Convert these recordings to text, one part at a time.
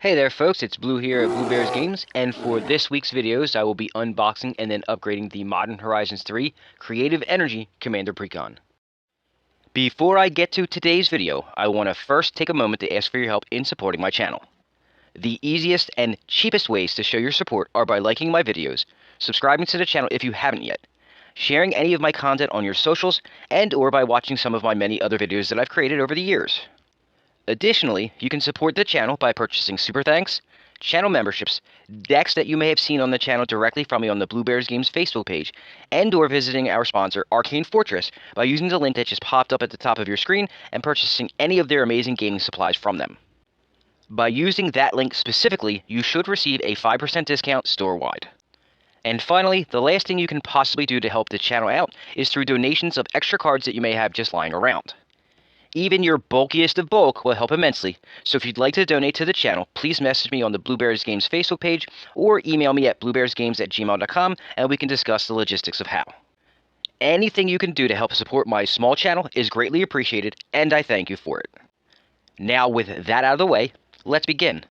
Hey there folks, it's Blue here at Blue Bears Games, and for this week's videos I will be unboxing and then upgrading the Modern Horizons 3 Creative Energy Commander Precon. Before I get to today's video, I want to first take a moment to ask for your help in supporting my channel. The easiest and cheapest ways to show your support are by liking my videos, subscribing to the channel if you haven't yet, sharing any of my content on your socials, and or by watching some of my many other videos that I've created over the years. Additionally, you can support the channel by purchasing Super Thanks, channel memberships, decks that you may have seen on the channel directly from me on the Blue Bears Games Facebook page, and or visiting our sponsor, Arcane Fortress, by using the link that just popped up at the top of your screen and purchasing any of their amazing gaming supplies from them. By using that link specifically, you should receive a 5% discount store-wide. And finally, the last thing you can possibly do to help the channel out is through donations of extra cards that you may have just lying around. Even your bulkiest of bulk will help immensely, so if you'd like to donate to the channel, please message me on the Blue Bears Games Facebook page or email me at bluebearsgames@gmail.com and we can discuss the logistics of how. Anything you can do to help support my small channel is greatly appreciated, and I thank you for it. Now with that out of the way, let's begin.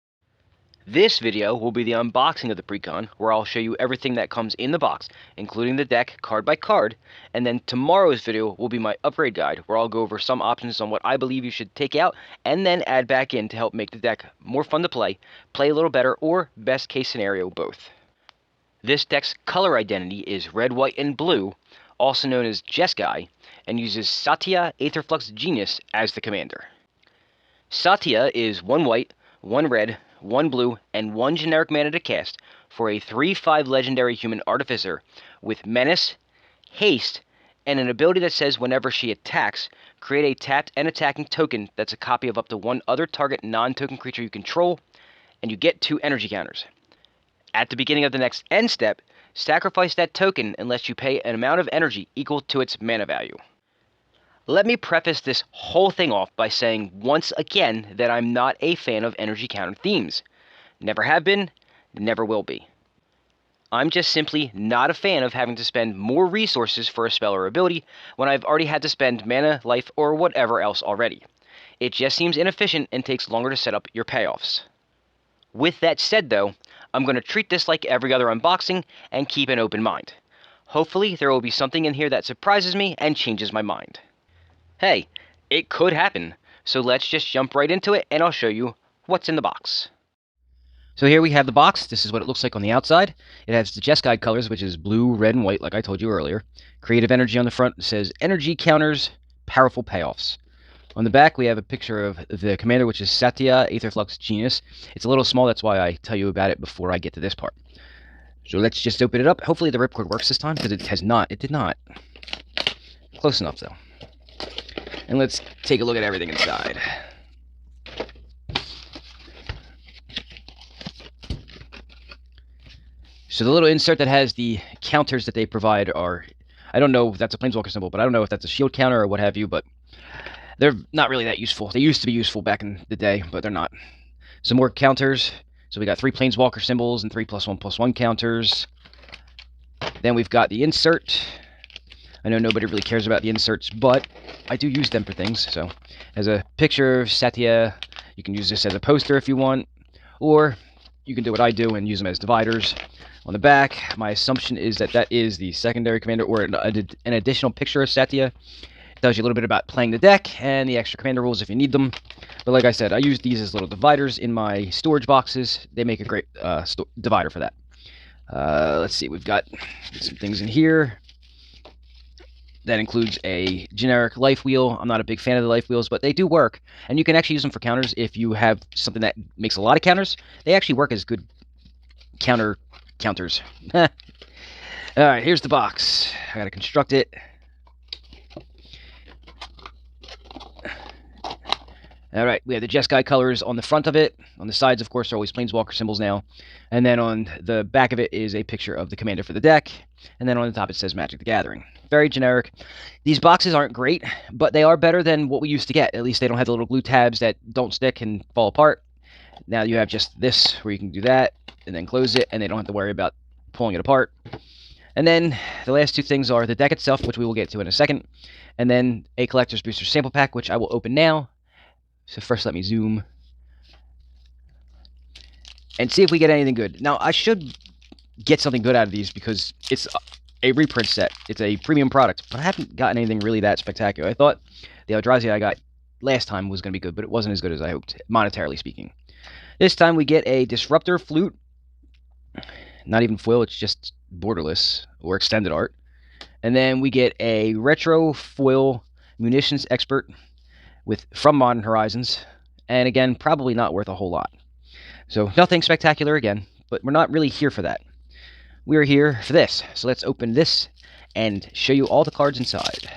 This video will be the unboxing of the Precon, where I'll show you everything that comes in the box, including the deck card by card, and then tomorrow's video will be my upgrade guide, where I'll go over some options on what I believe you should take out and then add back in to help make the deck more fun to play a little better, or best case scenario, both. This deck's color identity is red, white, and blue, also known as Jeskai, and uses Satya Aetherflux Genuis as the commander. Satya is 1 white, 1 red, 1 blue, and 1 generic mana to cast for a 3/5 legendary human artificer with menace, haste, and an ability that says whenever she attacks, create a tapped and attacking token that's a copy of up to 1 other target non-token creature you control, and you get 2 energy counters. At the beginning of the next end step, sacrifice that token unless you pay an amount of energy equal to its mana value. Let me preface this whole thing off by saying once again that I'm not a fan of energy counter themes. Never have been, never will be. I'm just simply not a fan of having to spend more resources for a spell or ability when I've already had to spend mana, life, or whatever else already. It just seems inefficient and takes longer to set up your payoffs. With that said though, I'm going to treat this like every other unboxing and keep an open mind. Hopefully there will be something in here that surprises me and changes my mind. Hey, it could happen, so let's just jump right into it and I'll show you what's in the box. So here we have the box. This is what it looks like on the outside. It has the Jeskai colors, which is blue, red, and white, like I told you earlier. Creative energy on the front. It says energy counters, powerful payoffs. On the back, we have a picture of the commander, which is Satya Aetherflux Genuis. It's a little small, that's why I tell you about it before I get to this part. So let's just open it up. Hopefully the ripcord works this time, because it has not. It did not. Close enough, though. And let's take a look at everything inside. So the little insert that has the counters that they provide are, I don't know if that's a Planeswalker symbol, but I don't know if that's a shield counter or what have you, but they're not really that useful. They used to be useful back in the day, but they're not. Some more counters. So we got 3 Planeswalker symbols and 3+1/+1 counters. Then we've got the insert. I know nobody really cares about the inserts, but I do use them for things. So, as a picture of Satya, you can use this as a poster if you want, or you can do what I do and use them as dividers. On the back, my assumption is that that is the secondary commander, or an additional picture of Satya. It tells you a little bit about playing the deck and the extra commander rules if you need them. But like I said, I use these as little dividers in my storage boxes. They make a great divider for that. Let's see, we've got some things in here. That includes a generic life wheel. I'm not a big fan of the life wheels, but they do work. And you can actually use them for counters if you have something that makes a lot of counters. They actually work as good counters. Alright, here's the box. I gotta construct it. Alright, we have the Jeskai colors on the front of it. On the sides, of course, are always Planeswalker symbols now. And then on the back of it is a picture of the commander for the deck. And then on the top it says Magic the Gathering. Very generic. These boxes aren't great, but they are better than what we used to get. At least they don't have the little glue tabs that don't stick and fall apart. Now you have just this, where you can do that, and then close it, and they don't have to worry about pulling it apart. And then the last 2 things are the deck itself, which we will get to in a second, and then a Collector's Booster sample pack, which I will open now. So first let me zoom. and see if we get anything good. Now, I should get something good out of these because it's a reprint set. It's a premium product, but I haven't gotten anything really that spectacular. I thought the Eldrazi I got last time was going to be good, but it wasn't as good as I hoped, monetarily speaking. This time we get a Disruptor Flute. Not even foil, it's just borderless or extended art. And then we get a Retro Foil Munitions Expert from Modern Horizons. And again, probably not worth a whole lot. So nothing spectacular again, but we're not really here for that. We're here for this. So let's open this and show you all the cards inside.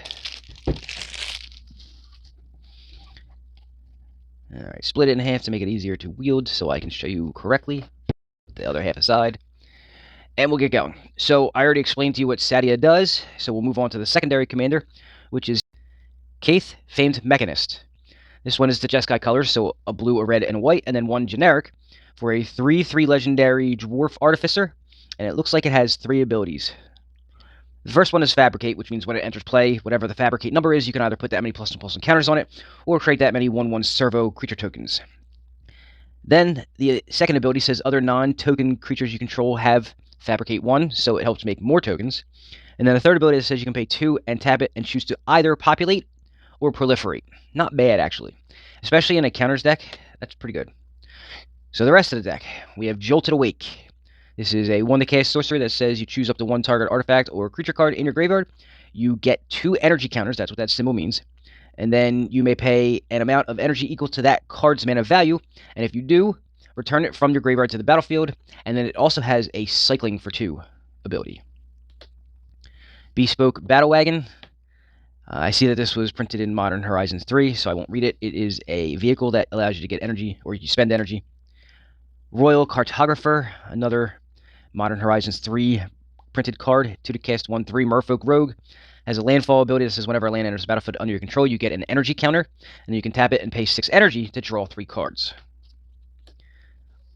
Alright, split it in half to make it easier to wield so I can show you correctly. Put the other half aside. And we'll get going. So I already explained to you what Satya does, so we'll move on to the secondary commander, which is Kaith, Famed Mechanist. This one is the Jeskai colors, so a blue, a red, and a white, and then one generic for a 3/3 legendary Dwarf Artificer, and it looks like it has 3 abilities. The first one is Fabricate, which means when it enters play, whatever the Fabricate number is, you can either put that many +1/+1 counters on it, or create that many 1/1 servo creature tokens. Then the second ability says other non-token creatures you control have Fabricate 1, so it helps make more tokens. And then the third ability says you can pay 2 and tap it and choose to either populate or proliferate. Not bad, actually. Especially in a counters deck, that's pretty good. So the rest of the deck, we have Jolted Awake. This is a 1-cast sorcery that says you choose up to 1 target artifact or creature card in your graveyard. You get 2 energy counters, that's what that symbol means. And then you may pay an amount of energy equal to that card's mana value. And if you do, return it from your graveyard to the battlefield. And then it also has a Cycling for 2 ability. Bespoke Battle Wagon. I see that this was printed in Modern Horizons 3, so I won't read it. It is a vehicle that allows you to get energy, or you spend energy. Royal Cartographer, another Modern Horizons 3 printed card, 2 to cast 1/3 Merfolk Rogue. Has a landfall ability that says whenever a land enters the battlefield under your control, you get an energy counter, and you can tap it and pay 6 energy to draw 3 cards.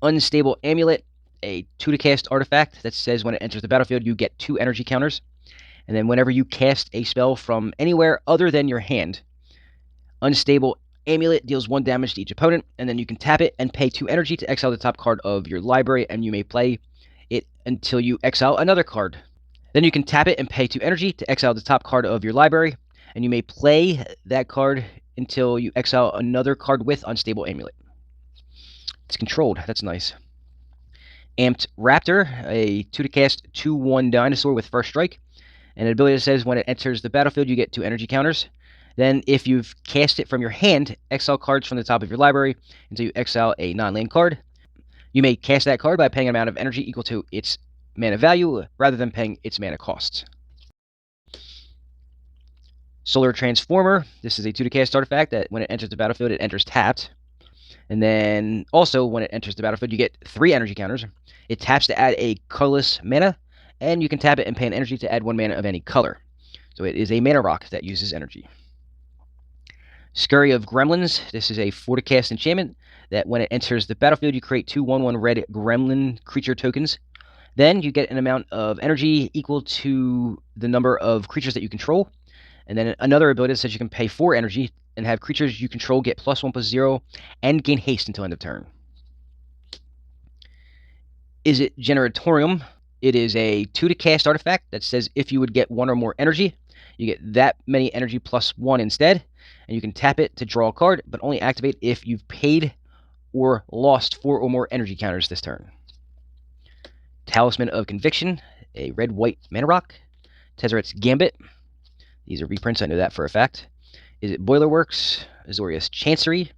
Unstable Amulet, a 2 to cast artifact that says when it enters the battlefield, you get 2 energy counters. And then whenever you cast a spell from anywhere other than your hand, Unstable Amulet deals 1 damage to each opponent, and then you can tap it and pay 2 energy to exile the top card of your library, and you may play it until you exile another card. Then you can tap it and pay 2 energy to exile the top card of your library, and you may play that card until you exile another card with Unstable Amulet. It's controlled. That's nice. Amped Raptor, a 2 to cast 2/1 dinosaur with first strike. And an ability that says when it enters the battlefield, you get 2 energy counters. Then, if you've cast it from your hand, exile cards from the top of your library until you exile a non-land card. You may cast that card by paying an amount of energy equal to its mana value, rather than paying its mana cost. Solar Transformer. This is a 2 to cast artifact that when it enters the battlefield, it enters tapped. And then, also, when it enters the battlefield, you get 3 energy counters. It taps to add a colorless mana, and you can tap it and pay an energy to add 1 mana of any color. So it is a mana rock that uses energy. Scurry of Gremlins. This is a 4 to cast enchantment that when it enters the battlefield, you create 2 1/1 red gremlin creature tokens. Then you get an amount of energy equal to the number of creatures that you control. And then another ability that says you can pay 4 energy and have creatures you control get +1/+0 and gain haste until end of turn. Is it Generatorium? It is a 2 to cast artifact that says if you would get 1 or more energy, you get that many energy +1 instead, and you can tap it to draw a card, but only activate if you've paid or lost 4 or more energy counters this turn. Talisman of Conviction, a red-white mana rock. Tezzeret's Gambit. These are reprints, I know that for a fact. Is it Boilerworks? Azorius Chancery.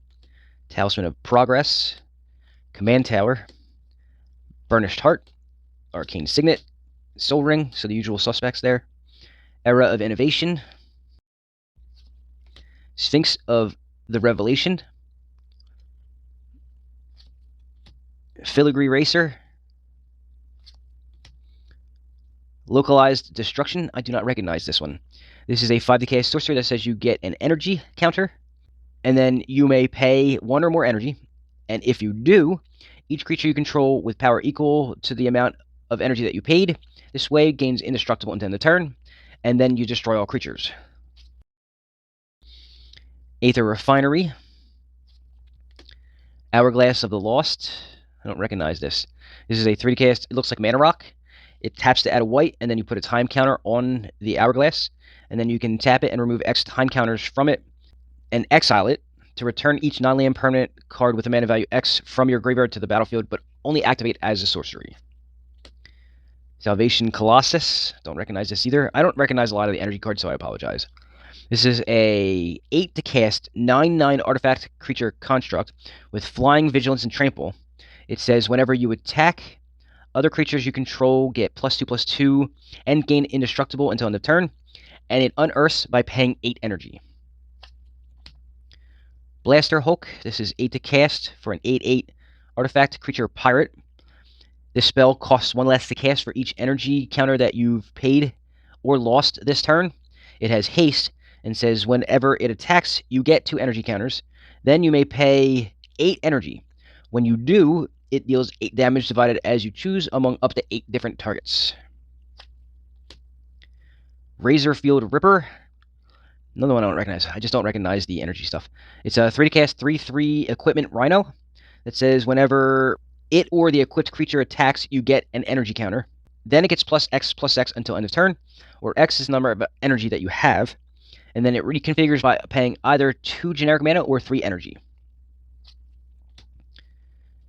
Talisman of Progress. Command Tower. Burnished Heart. Arcane Signet. Soul Ring, so the usual suspects there. Era of Innovation. Sphinx of the Revelation. Filigree Racer. Localized Destruction. I do not recognize this one. This is a 5 to cast sorcery that says you get an energy counter, and then you may pay 1 or more energy, and if you do, each creature you control with power equal to the amount of energy that you paid, this way gains indestructible until end of turn, and then you destroy all creatures. Aether Refinery. Hourglass of the Lost. I don't recognize this. This is a 3D cast. It looks like Mana Rock. It taps to add a white, and then you put a time counter on the hourglass, and then you can tap it and remove X time counters from it and exile it to return each non-land permanent card with a mana value X from your graveyard to the battlefield, but only activate as a sorcery. Salvation Colossus. Don't recognize this either. I don't recognize a lot of the energy cards, so I apologize. This is a 8 to cast 9/9 artifact creature construct with flying, vigilance, and trample. It says whenever you attack, other creatures you control get +2/+2 and gain indestructible until end of turn, and it unearths by paying 8 energy. Blaster Hulk. This is 8 to cast for an 8/8 artifact creature pirate. This spell costs 1 less to cast for each energy counter that you've paid or lost this turn. It has haste and says whenever it attacks, you get 2 energy counters. Then you may pay 8 energy. When you do, it deals 8 damage divided as you choose among up to 8 different targets. Razorfield Ripper. Another one I don't recognize. I just don't recognize the energy stuff. It's a 3 to cast 3/3 equipment rhino that says whenever it or the equipped creature attacks, you get an energy counter. Then it gets +X/+X until end of turn, or X is the number of energy that you have, and then it reconfigures by paying either 2 generic mana or 3 energy.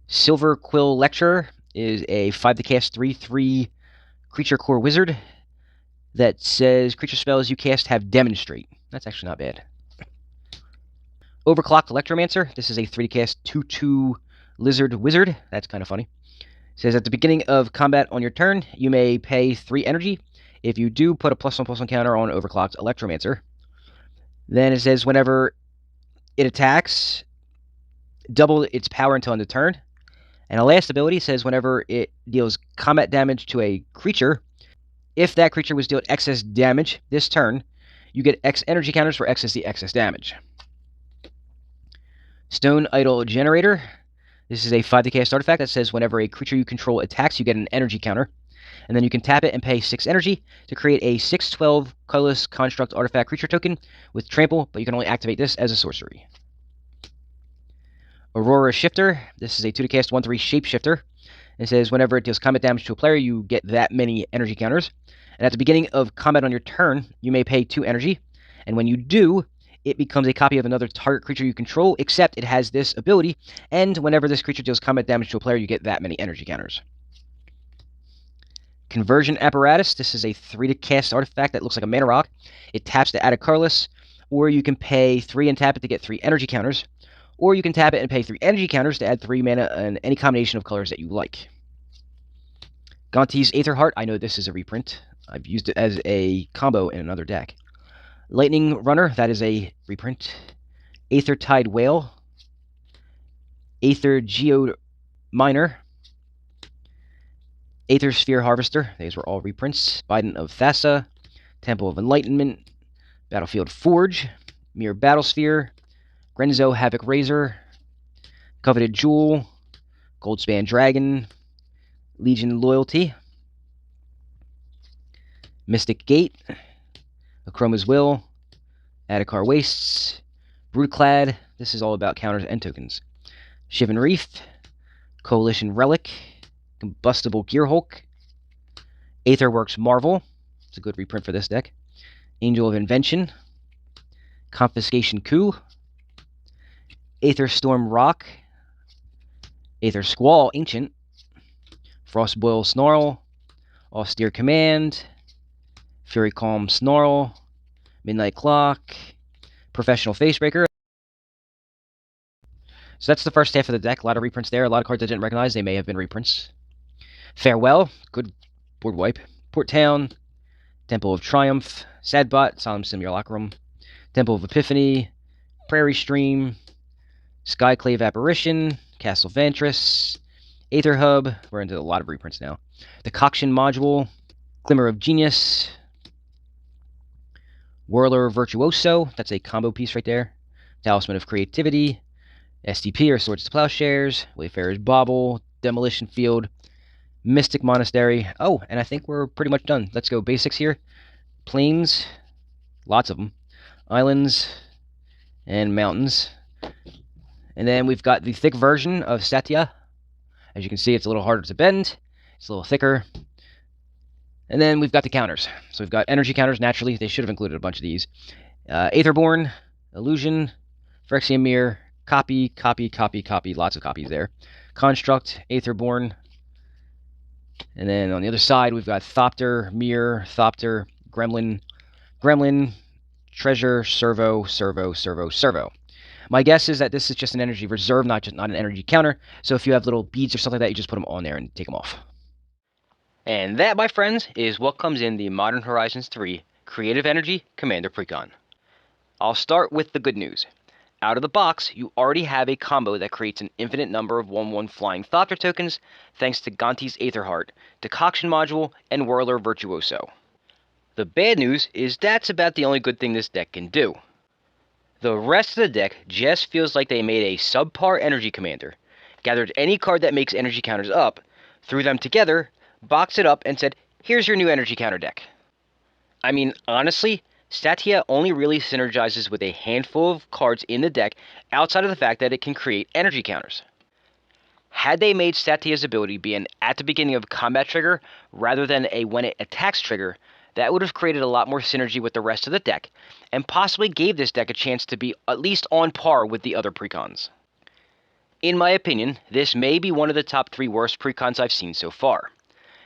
Silver Quill Lecturer is a 5 to cast 3/3 creature core wizard that says creature spells you cast have demonstrate. That's actually not bad. Overclocked Electromancer. This is a 3 to cast 2/2 lizard wizard. That's kind of funny. It says at the beginning of combat on your turn, you may pay 3 energy. If you do, put a +1/+1 counter on Overclocked Electromancer. Then it says whenever it attacks, double its power until end of turn. And a last ability says whenever it deals combat damage to a creature, if that creature was dealt excess damage this turn, you get X energy counters for X is the excess damage. Stone Idol Generator. This is a 5 to cast artifact that says whenever a creature you control attacks, you get an energy counter. And then you can tap it and pay 6 energy to create a 6/12 colorless construct artifact creature token with trample, but you can only activate this as a sorcery. Aurora Shifter. This is a 2 to cast 1/3 shapeshifter. It says whenever it deals combat damage to a player, you get that many energy counters. And at the beginning of combat on your turn, you may pay 2 energy. And when you do, it becomes a copy of another target creature you control, except it has this ability, and whenever this creature deals combat damage to a player, you get that many energy counters. Conversion Apparatus. This is a 3 to cast artifact that looks like a mana rock. It taps to add a colorless, or you can pay 3 and tap it to get 3 energy counters, or you can tap it and pay 3 energy counters to add 3 mana and any combination of colors that you like. Gonti's Aetherheart. I know this is a reprint. I've used it as a combo in another deck. Lightning Runner, that is a reprint. Aethertide Whale. Aether Geode Miner. Aethersphere Harvester, these were all reprints. Bident of Thassa. Temple of Enlightenment. Battlefield Forge. Mirror Battlesphere. Grenzo Havoc Razor. Coveted Jewel. Goldspan Dragon. Legion Loyalty. Mystic Gate. Akroma's Will, Adhikar Wastes, Broodclad. This is all about counters and tokens. Shivan Reef, Coalition Relic, Combustible Gearhulk, Aetherworks Marvel. It's a good reprint for this deck. Angel of Invention, Confiscation Coup, Aetherstorm Rock, Aether Squall Ancient, Frostboil Snarl, Austere Command, Fury Calm Snarl, Midnight Clock, Professional Facebreaker. So that's the first half of the deck. A lot of reprints there. A lot of cards I didn't recognize. They may have been reprints. Farewell. Good board wipe. Port Town. Temple of Triumph. Sadbot. Solemn Simulacrum. Temple of Epiphany. Prairie Stream. Skyclave Apparition. Castle Vantress. Aether Hub. We're into a lot of reprints now. The Coction Module. Glimmer of Genius. Whirler Virtuoso, that's a combo piece right there. Talisman of Creativity, STP or Swords to Plowshares, Wayfarer's Bauble, Demolition Field, Mystic Monastery. Oh, and I think we're pretty much done. Let's go basics here. Plains, lots of them. Islands, and mountains. And then we've got the thick version of Satya. As you can see, it's a little harder to bend. It's a little thicker. And then we've got the counters. So we've got energy counters, naturally. They should have included a bunch of these. Aetherborn, Illusion, Phyrexian Mirror, Copy, lots of copies there. Construct, Aetherborn. And then on the other side, we've got Thopter, Mirror, Thopter, Gremlin, Treasure, Servo. My guess is that this is just an energy reserve, not an energy counter. So if you have little beads or something like that, you just put them on there and take them off. And that, my friends, is what comes in the Modern Horizons 3 Creative Energy Commander Precon. I'll start with the good news. Out of the box, you already have a combo that creates an infinite number of 1/1 flying Thopter tokens thanks to Gonti's Aetherheart, Decoction Module, and Whirler Virtuoso. The bad news is that's about the only good thing this deck can do. The rest of the deck just feels like they made a subpar energy commander, gathered any card that makes energy counters up, threw them together, boxed it up, and said, here's your new energy counter deck. I mean, honestly, Satya only really synergizes with a handful of cards in the deck outside of the fact that it can create energy counters. Had they made Satya's ability be an at the beginning of combat trigger rather than a when it attacks trigger, that would have created a lot more synergy with the rest of the deck, and possibly gave this deck a chance to be at least on par with the other precons. In my opinion, this may be one of the top 3 worst precons I've seen so far.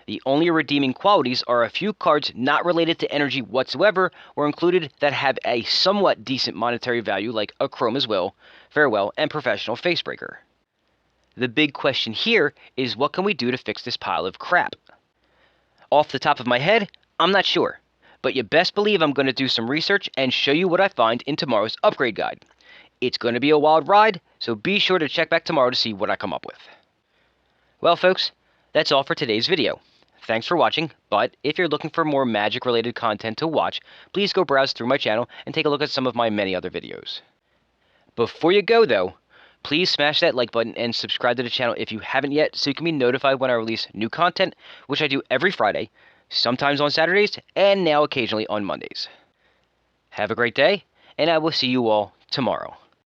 The only redeeming qualities are a few cards not related to energy whatsoever were included that have a somewhat decent monetary value like Achroma's Will, Farewell, and Professional Facebreaker. The big question here is what can we do to fix this pile of crap? Off the top of my head, I'm not sure, but you best believe I'm going to do some research and show you what I find in tomorrow's upgrade guide. It's going to be a wild ride, so be sure to check back tomorrow to see what I come up with. Well folks, that's all for today's video. Thanks for watching, but if you're looking for more Magic-related content to watch, please go browse through my channel and take a look at some of my many other videos. Before you go, though, please smash that like button and subscribe to the channel if you haven't yet so you can be notified when I release new content, which I do every Friday, sometimes on Saturdays, and now occasionally on Mondays. Have a great day, and I will see you all tomorrow.